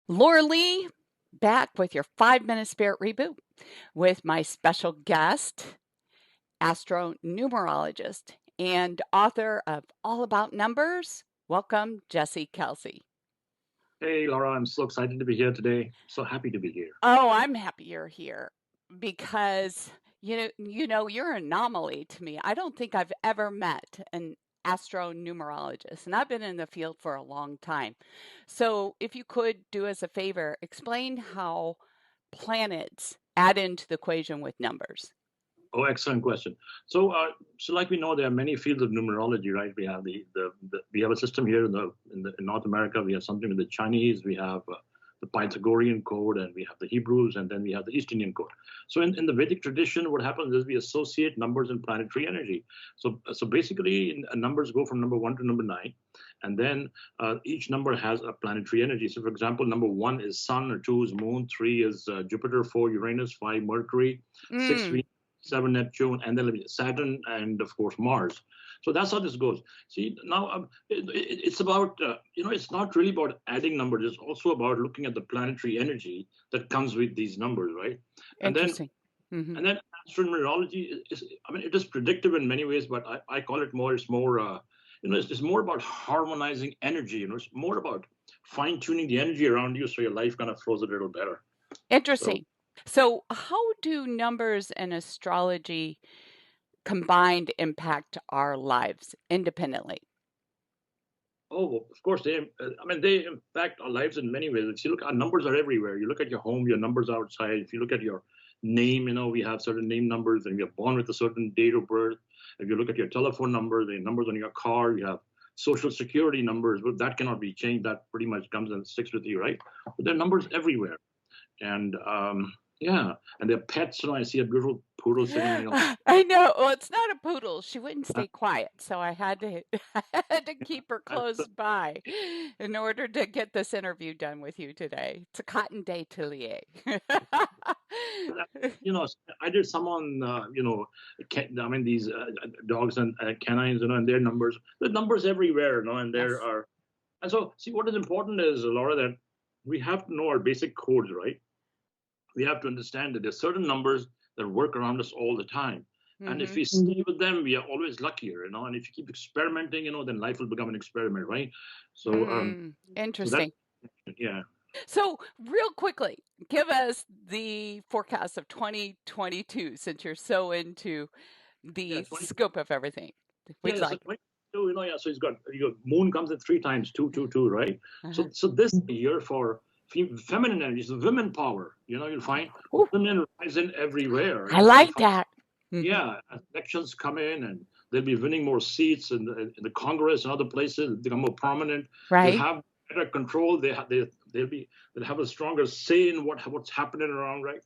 Laura Lee, back with your 5 Minute Spirit Reboot with my special guest, Astro-Numerologist and author of All About Numbers. Welcome, Jessie Kalsi. Hey, Laura, I'm so excited to be here today. So happy to be here. Oh, I'm happy you're here because you're an anomaly to me. I don't think I've ever met an astronumerologist, and I've been in the field for a long time. So, if you could do us a favor, explain how planets add into the equation with numbers. Oh, excellent question. So like we know, there are many fields of numerology, right? We have we have a system here in North America. We have something with the Chinese. We have the Pythagorean code, and we have the Hebrews, and then we have the East Indian code. So in the Vedic tradition, what happens is we associate numbers and planetary energy. So basically, numbers go from number one to number nine, and then each number has a planetary energy. So, for example, number one is Sun, or two is Moon, three is Jupiter, four Uranus, five Mercury, six Mm, Venus, seven Neptune, and then Saturn, and of course Mars. So that's how this goes. See, now it's about it's not really about adding numbers. It's also about looking at the planetary energy that comes with these numbers, right? And then interesting. Hmm. and then astronumerology is, I mean, it is predictive in many ways, but I call it more. It's more it's more about harmonizing energy. It's more about fine tuning the energy around you so your life kind of flows a little better. So. Interesting. So, how do numbers and astrology combined impact our lives independently? Oh, of course, they impact our lives in many ways. If you look, our numbers are everywhere. You look at your home, your numbers are outside. If you look at your name, we have certain name numbers, and you're born with a certain date of birth. If you look at your telephone number, the numbers on your car, you have social security numbers, but that cannot be changed. That pretty much comes and sticks with you, right? But there are numbers everywhere. And yeah, and they're pets. I see a beautiful poodle sitting. I know. Well, it's not a poodle. She wouldn't Uh, stay quiet, so I had to I had to keep her close by in order to get this interview done with you today. It's a cotton d'atelier. that- you know, I did some on, I mean, these dogs and canines, and their numbers. The numbers everywhere, and there Yes. are. And so, see, what is important is, Laura, that we have to know our basic codes, right? We have to understand that there's certain numbers that work around us all the time. And if Hmm. we stay with them, we are always luckier, And if you keep experimenting, then life will become an experiment, right? So, Mm, so that's interesting. yeah. So, real quickly, give us the forecast of 2022 since you're so into Yeah, the 20, scope of everything. We'd yeah, so like. 22, yeah. So you got moon comes in three times, two, two, two, right? Uh-huh. So this year for feminine energy, so women power. You'll find Ooh, women rising everywhere. I So you'll like find, that. Hmm. yeah, elections come in, and they'll be winning more seats in the Congress and other places, become more prominent. They'll Right? have better control. They'll have a stronger say in what's happening around, right?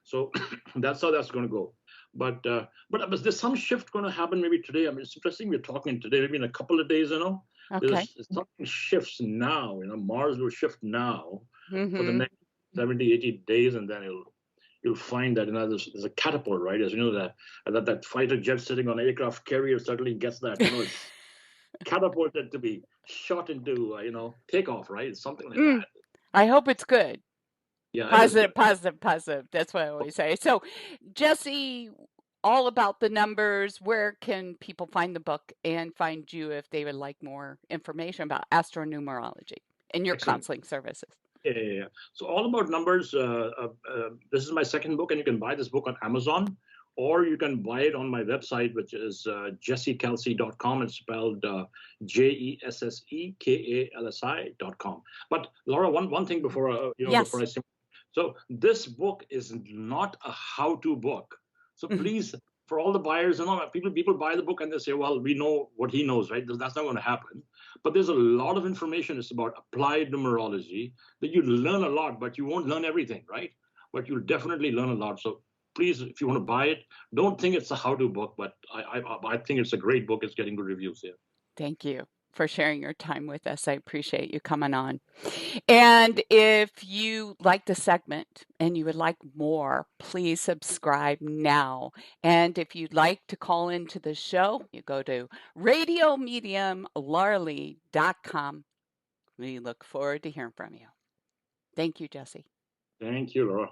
So that's how that's going to go. But there's some shift going to happen maybe today. I mean, it's interesting we're talking today. Maybe in a couple of days, Okay. there's something shifts now. Mars will shift now for the Hmm. next 70, 80 days, and then you'll find that there's a catapult, right? As you know that fighter jet sitting on an aircraft carrier suddenly gets that it's catapulted to be shot into takeoff, right? It's something like Mm, that. I hope it's good. Yeah, it is Positive, good. positive, positive. That's what I always say. So, Jesse, all about the numbers. Where can people find the book and find you if they would like more information about astronumerology and your Excellent. counseling services? Yeah. So all about numbers. This is my second book, and you can buy this book on Amazon, or you can buy it on my website, which is jessiekalsi.com. It's spelled JESSEKALSI.com. But Laura, one thing Mhm. before before Yes. I say, so this book is not a how-to book. So Mhm. please, for all the buyers, people buy the book and they say, well, we know what he knows, right? That's not going to happen. But there's a lot of information. It's about applied numerology that you learn a lot, but you won't learn everything, right? But you'll definitely learn a lot. So please, if you want to buy it, don't think it's a how-to book, but I think it's a great book. It's getting good reviews here. Thank you for sharing your time with us. I appreciate you coming on. And if you like the segment and you would like more, please subscribe now. And if you'd like to call into the show, you go to radiomediumlarly.com. We look forward to hearing from you. Thank you, Jesse. Thank you, Laura.